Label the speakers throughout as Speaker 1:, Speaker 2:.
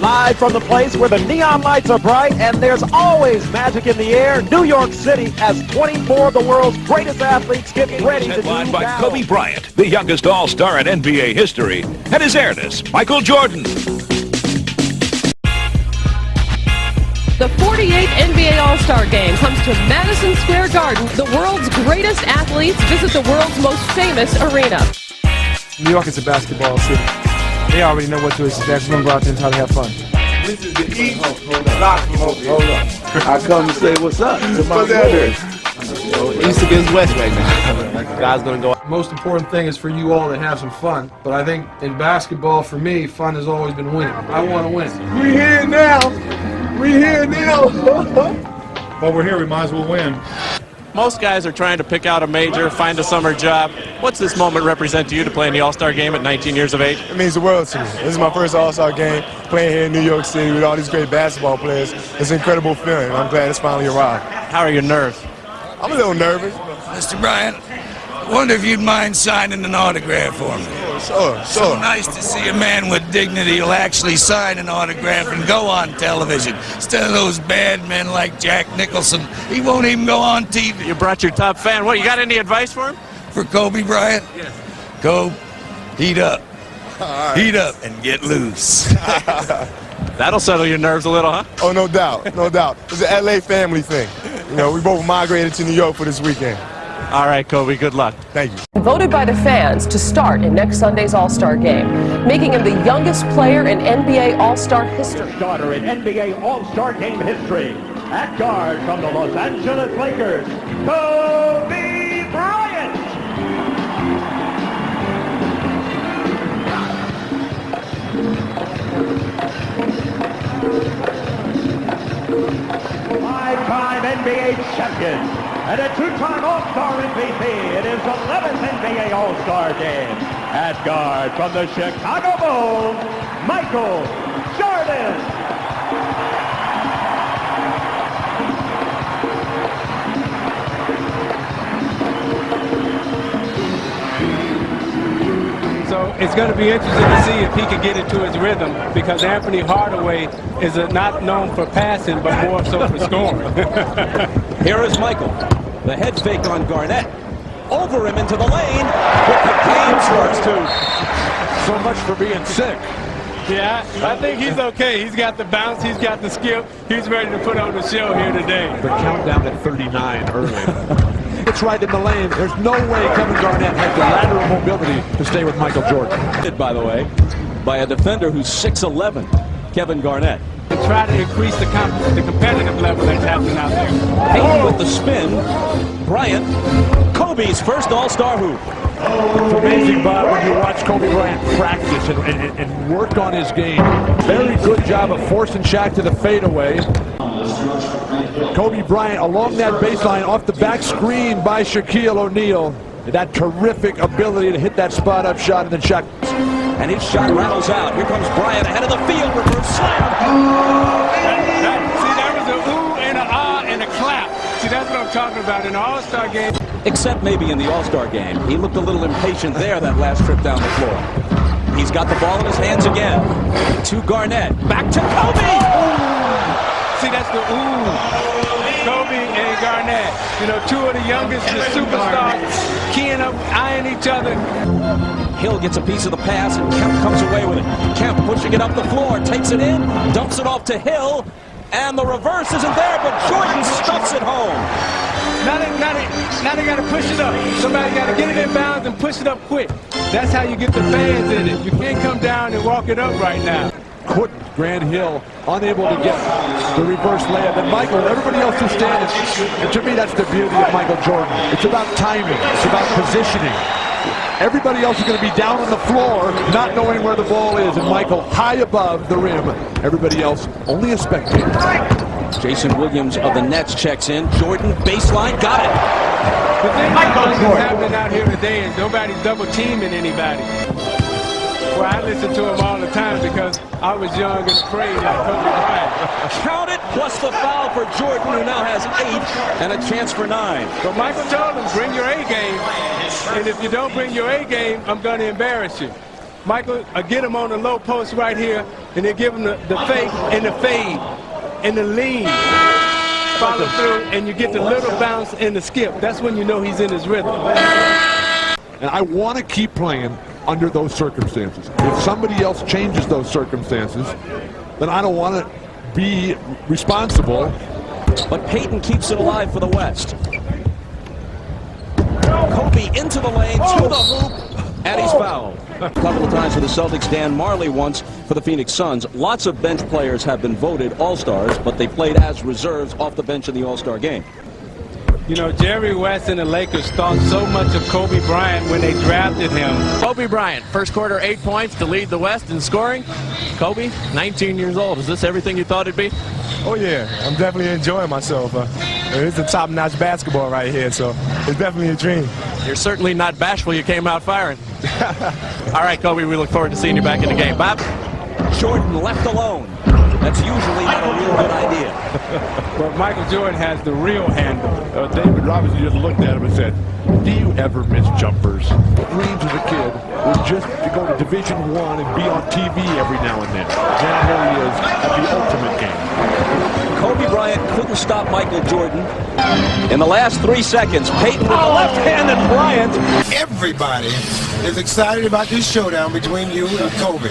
Speaker 1: Live from the place where the neon lights are bright and there's always magic in the air, New York City has 24 of the world's greatest athletes getting ready to do
Speaker 2: Headlined by
Speaker 1: battle.
Speaker 2: Kobe Bryant, the youngest All-Star in NBA history, and his heiress, Michael Jordan.
Speaker 3: The 48th NBA All-Star Game comes to Madison Square Garden. The world's greatest athletes visit the world's most famous arena.
Speaker 4: New York is a basketball city. They already know what to expect. We're going to go out there and try to have fun.
Speaker 5: This is the East. Hold up. I come to say what's up to my brothers.
Speaker 6: East against West right now. Guys going to go.
Speaker 4: Most important thing is for you all to have some fun. But I think in basketball, for me, fun has always been winning. I want to win.
Speaker 5: We here now. We here now.
Speaker 7: While we're here, we might as well win.
Speaker 8: Most guys are trying to pick out a major, find a summer job. What's this moment represent to you to play in the All-Star Game at 19 years of age?
Speaker 9: It means the world to me. This is my first All-Star Game, playing here in New York City with all these great basketball players. It's an incredible feeling. I'm glad it's finally arrived.
Speaker 8: How are your nerves?
Speaker 9: I'm a little nervous.
Speaker 10: Mr. Bryant, I wonder if you'd mind signing an autograph for me.
Speaker 9: Sure.
Speaker 10: So nice to see a man with dignity who'll actually sign an autograph and go on television. Instead of those bad men like Jack Nicholson, he won't even go on TV.
Speaker 8: You brought your top fan. What, you got any advice for him?
Speaker 10: For Kobe Bryant?
Speaker 8: Yes.
Speaker 10: Go, heat up.
Speaker 9: Right.
Speaker 10: Heat up and get loose.
Speaker 8: That'll settle your nerves a little, huh?
Speaker 9: Oh, no doubt, no doubt. It's an LA family thing. You know, we both migrated to New York for this weekend.
Speaker 8: All right, Kobe, good luck.
Speaker 9: Thank you.
Speaker 3: Voted by the fans to start in next Sunday's All-Star Game, making him the youngest player in NBA All-Star history.
Speaker 1: Starter in NBA All-Star Game history. At guard from the Los Angeles Lakers, Kobe Bryant. Five-time NBA champion and a two-time All-Star MVP. It is 11th NBA All-Star Game. At guard from the Chicago Bulls, Michael Jordan.
Speaker 11: So it's going to be interesting to see if he can get into his rhythm, because Anthony Hardaway is not known for passing, but more so for scoring.
Speaker 12: Here is Michael. The head fake on Garnett. Over him into the lane with the game starts to. So much for being sick.
Speaker 11: Yeah, I think he's okay. He's got the bounce, he's got the skill. He's ready to put on the show here today.
Speaker 13: The countdown at 39 early. It's right in the lane. There's no way Kevin Garnett has the lateral mobility to stay with Michael Jordan.
Speaker 12: By the way, by a defender who's 6'11", Kevin Garnett.
Speaker 11: And try to increase the competitive level that's happening out there.
Speaker 12: Payton with the spin. Bryant, Kobe's first All-Star hoop.
Speaker 13: It's amazing, Bob, when you watch Kobe Bryant practice and work on his game. Very good job of forcing Shaq to the fadeaway. Kobe Bryant along that baseline off the back screen by Shaquille O'Neal. That terrific ability to hit that spot-up shot, and then Shaq.
Speaker 12: And his shot rattles out. Here comes Bryant ahead of the field. Reverse slam.
Speaker 11: See, that was a ooh and a ah and a clap. See, that's what I'm talking about in the All-Star Game.
Speaker 12: Except maybe in the All-Star Game. He looked a little impatient there that last trip down the floor. He's got the ball in his hands again. To Garnett. Back to Kobe.
Speaker 11: See, that's the ooh. Kobe and Garnett. You know, two of the youngest, the superstars, keying up, eyeing each other.
Speaker 12: Hill gets a piece of the pass, and Kemp comes away with it. Kemp pushing it up the floor, takes it in, dumps it off to Hill, and the reverse isn't there, but Jordan stuffs it home.
Speaker 11: Now they got to push it up. Somebody got to get it in bounds and push it up quick. That's how you get the fans in it. You can't come down and walk it up right now.
Speaker 13: Couldn't. Grant Hill unable to get the reverse layup. And Michael, everybody else is standing. And to me, that's the beauty of Michael Jordan. It's about timing. It's about positioning. Everybody else is going to be down on the floor, not knowing where the ball is. And Michael high above the rim. Everybody else only a spectator.
Speaker 12: Jason Williams of the Nets checks in. Jordan, baseline, got it.
Speaker 11: The thing that's happening out here today is nobody's double teaming anybody. Well, I listen to him all the time because I was young and afraid like Kobe Bryant.
Speaker 12: Count it, plus the foul for Jordan, who now has 8 and a chance for 9.
Speaker 11: But Michael told him, bring your A game. And if you don't bring your A game, I'm going to embarrass you. Michael, get him on the low post right here, and then give him the fake and the fade and the lean. Follow through, and you get the little bounce and the skip. That's when you know he's in his rhythm.
Speaker 13: And I want to keep playing under those circumstances. If somebody else changes those circumstances, then I don't want to be responsible.
Speaker 12: But Peyton keeps it alive for the West. Kobe into the lane, to the hoop, and he's fouled. A couple of times for the Celtics, Dan Marley once for the Phoenix Suns. Lots of bench players have been voted All-Stars, but they played as reserves off the bench in the All-Star game.
Speaker 11: You know, Jerry West and the Lakers thought so much of Kobe Bryant when they drafted him.
Speaker 8: Kobe Bryant, first quarter 8 points to lead the West in scoring. Kobe, 19 years old. Is this everything you thought it'd be?
Speaker 9: Oh, yeah. I'm definitely enjoying myself. It's a top-notch basketball right here, so it's definitely a dream.
Speaker 8: You're certainly not bashful. You came out firing. All right, Kobe, we look forward to seeing you back in the game. Bob?
Speaker 12: Jordan left alone. That's usually not a real good idea.
Speaker 11: But Michael Jordan has the real handle.
Speaker 13: David Robinson just looked at him and said, do you ever miss jumpers? Dreams as a kid was just to go to Division I and be on TV every now and then. Now here he is at the ultimate game.
Speaker 12: Kobe Bryant couldn't stop Michael Jordan. In the last 3 seconds, Peyton with the left hand and Bryant.
Speaker 14: Everybody is excited about this showdown between you and Kobe.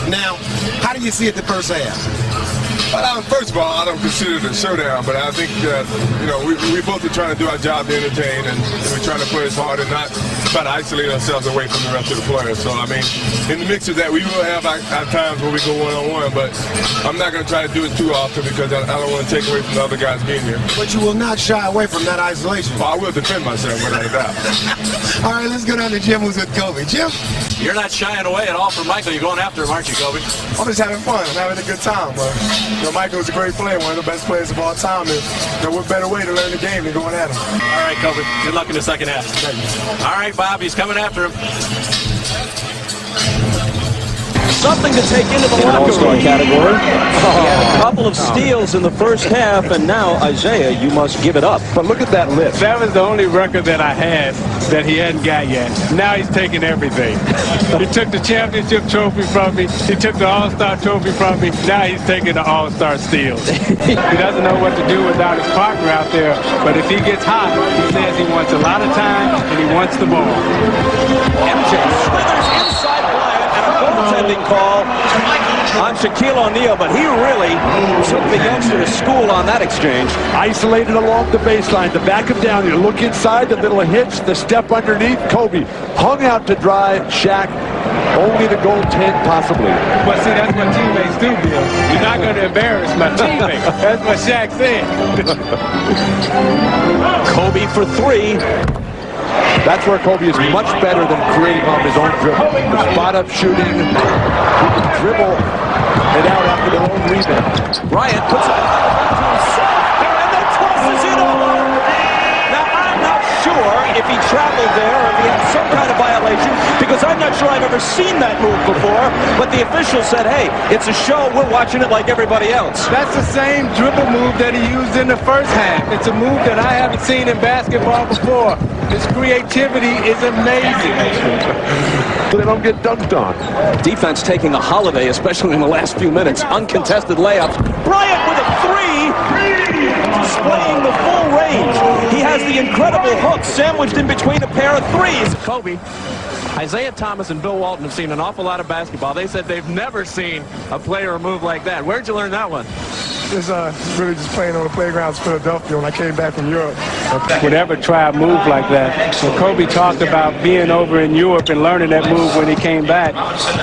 Speaker 14: Now, how do you see it the first half?
Speaker 15: Well, first of all, I don't consider it a showdown, but I think that, you know, we both are trying to do our job to entertain, and we're trying to play as hard and not try to isolate ourselves away from the rest of the players. So, I mean, in the mix of that, we will have our times where we go one-on-one, but I'm not going to try to do it too often because I don't want to take away from the other guys being here.
Speaker 14: But you will not shy away from that isolation.
Speaker 15: Well, I will defend myself without a doubt.
Speaker 14: All right, let's go down to Jim, who's with Kobe. Jim?
Speaker 8: You're not shying away at all from Michael. You're going after him, aren't you, Kobe?
Speaker 9: I'm just having fun. I'm having a good time. You know, Michael's a great player, one of the best players of all time. And you know, what better way to learn the game than going at him?
Speaker 8: All right, Kobe. Good luck in the second half.
Speaker 9: Thank you.
Speaker 8: All right, Bob. He's coming after him.
Speaker 12: Something to take into the locker room category. He had a couple of steals in the first half, and now, Isaiah, you must give it up.
Speaker 11: But look at that list. That was the only record that I had that he hadn't got yet. Now he's taking everything. He took the championship trophy from me. He took the All-Star trophy from me. Now he's taking the All-Star steals. He doesn't know what to do without his partner out there, but if he gets hot, he says he wants a lot of time and he wants the ball.
Speaker 12: MJ slithers inside Bryant, and a goaltending call on Shaquille O'Neal, but he really took the youngster to school on that exchange.
Speaker 13: Isolated along the baseline, to back him down. You look inside, the little hitch, the step underneath. Kobe hung out to dry. Shaq only to goaltend possibly.
Speaker 11: But see, that's what teammates do, Bill. You're not going to embarrass my teammate. That's what Shaq said.
Speaker 12: Kobe for 3.
Speaker 13: That's where Kobe is much better than creating off his own dribble. Spot-up shooting, he can dribble it out after their own rebound.
Speaker 12: Bryant puts it to himself, and then tosses it over. Now, I'm not sure if he traveled there or if he had some kind of violation, because I'm not sure I've ever seen that move before, but the official said, hey, it's a show, we're watching it like everybody else.
Speaker 11: That's the same dribble move that he used in the first half. It's a move that I haven't seen in basketball before. His creativity is amazing.
Speaker 13: So they don't get dunked on.
Speaker 12: Defense taking a holiday, especially in the last few minutes. Uncontested layups. Bryant with a 3, displaying the full range. He has the incredible hook sandwiched in between a pair of threes.
Speaker 8: Kobe, Isaiah Thomas and Bill Walton have seen an awful lot of basketball. They said they've never seen a player move like that. Where'd you learn that one?
Speaker 9: Just really just playing on the playgrounds in Philadelphia when I came back from Europe.
Speaker 11: Would ever try a move like that. So Kobe talked about being over in Europe and learning that move when he came back.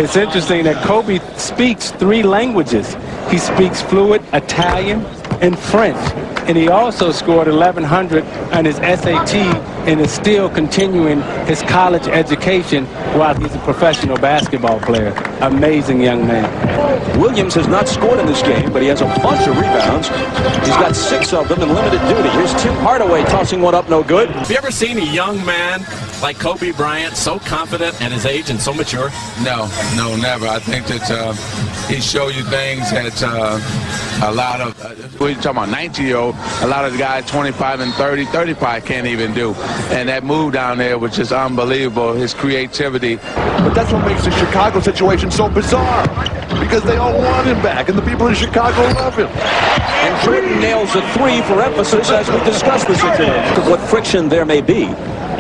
Speaker 11: It's interesting that Kobe speaks 3 languages. He speaks fluent Italian and French. And he also scored 1,100 on his SAT and is still continuing his college education while he's a professional basketball player.
Speaker 12: amazing young man. Williams has not scored in this game, but he has a bunch of rebounds. He's got 6 of them in limited duty. Here's Tim Hardaway tossing one up, no good.
Speaker 8: Have you ever seen a young man like Kobe Bryant, so confident at his age and so mature?
Speaker 10: No, never. I think that he showed you things that a lot of, we're talking about 19-year-old, a lot of the guys 25 and 30, 35 can't even do. And that move down there was just unbelievable, his creativity.
Speaker 13: But that's what makes the Chicago situation so bizarre, because they all want him back, and the people in Chicago love him.
Speaker 12: And Jordan nails a 3 for emphasis as we discuss the situation. What friction there may be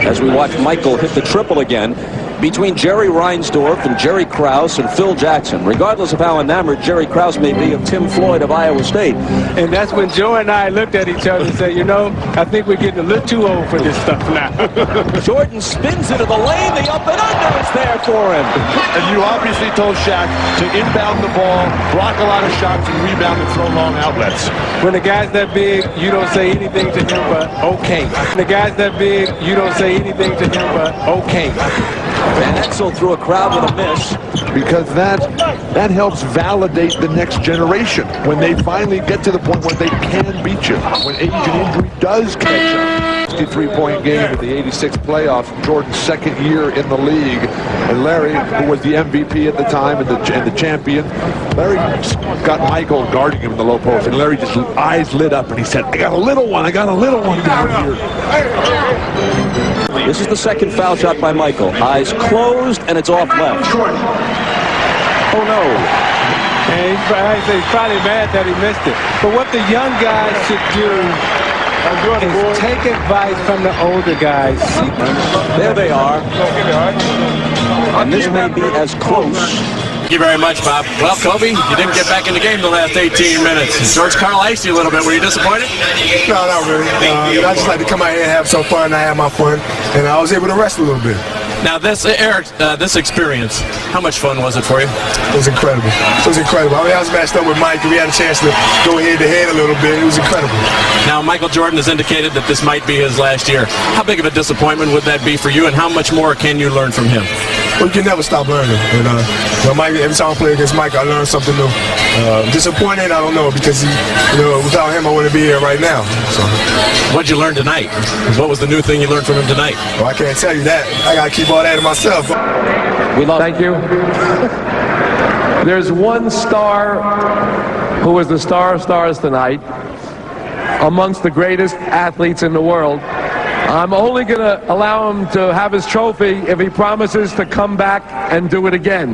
Speaker 12: as we watch Michael hit the triple again between Jerry Reinsdorf and Jerry Krause and Phil Jackson, regardless of how enamored Jerry Krause may be of Tim Floyd of Iowa State.
Speaker 11: And that's when Joe and I looked at each other and said, you know, I think we're getting a little too old for this stuff now.
Speaker 12: Jordan spins into the lane, the up and under is there for him.
Speaker 13: And you obviously told Shaq to inbound the ball, block a lot of shots, and rebound and throw long outlets.
Speaker 11: When the guy's that big, you don't say anything to him but okay. When the guy's that big, you don't say anything to him but okay.
Speaker 12: Van Exel threw a crowd with a miss.
Speaker 13: Because that helps validate the next generation when they finally get to the point where they can beat you, when age and injury does catch up. 63-point game in the 86 playoffs, Jordan's second year in the league. And Larry, who was the MVP at the time and the champion, Larry got Michael guarding him in the low post, and Larry just eyes lit up and he said, I got a little one down here.
Speaker 12: This is the second foul shot by Michael. Eyes closed, and it's off left. Oh, no.
Speaker 11: And he's probably mad that he missed it. But what the young guys should do is take advice from the older guys.
Speaker 12: There they are. And this may be as close.
Speaker 8: Thank you very much, Bob. Well, Kobe, you didn't get back in the game the last 18 minutes. George Karl iced you a little bit. Were you disappointed?
Speaker 9: No, not really. I just like to come out here and have some fun. I had my fun, and I was able to rest a little bit.
Speaker 8: Now, Eric, this experience, how much fun was it for you?
Speaker 9: It was incredible. I was matched up with Mike, and we had a chance to go head-to-head a little bit. It was incredible.
Speaker 8: Now, Michael Jordan has indicated that this might be his last year. How big of a disappointment would that be for you, and how much more can you learn from him?
Speaker 9: Well, you can never stop learning. And Mike, every time I play against Mike, I learn something new. Disappointed, I don't know, because without him, I wouldn't be here right now. So.
Speaker 8: What'd you learn tonight? What was the new thing you learned from him tonight?
Speaker 9: Well, I can't tell you that. I gotta keep all that to myself.
Speaker 11: Thank you. There's one star who was the star of stars tonight, amongst the greatest athletes in the world. I'm only going to allow him to have his trophy if he promises to come back and do it again.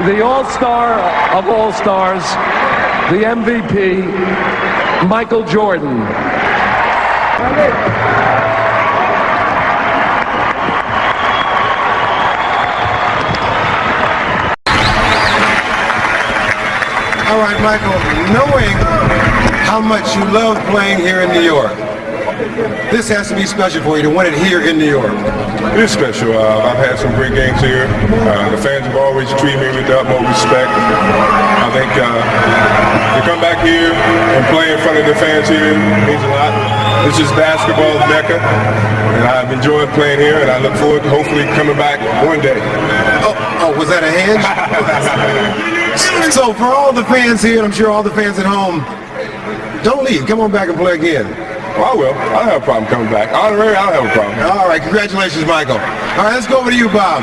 Speaker 11: The all-star of all stars, the MVP, Michael Jordan.
Speaker 14: All right, Michael, knowing how much you love playing here in New York, this has to be special for you to win it here in New York.
Speaker 15: It is special. I've had some great games here. The fans have always treated me with the utmost respect. I think to come back here and play in front of the fans here means a lot. This is basketball's Mecca, and I've enjoyed playing here, and I look forward to hopefully coming back one day.
Speaker 14: Oh, was that a hinge? So for all the fans here, and I'm sure all the fans at home, don't leave. Come on back and play again.
Speaker 15: Well, I will. I don't have a problem coming back. I don't have a problem.
Speaker 14: All right, congratulations, Michael. All right, let's go over to you, Bob.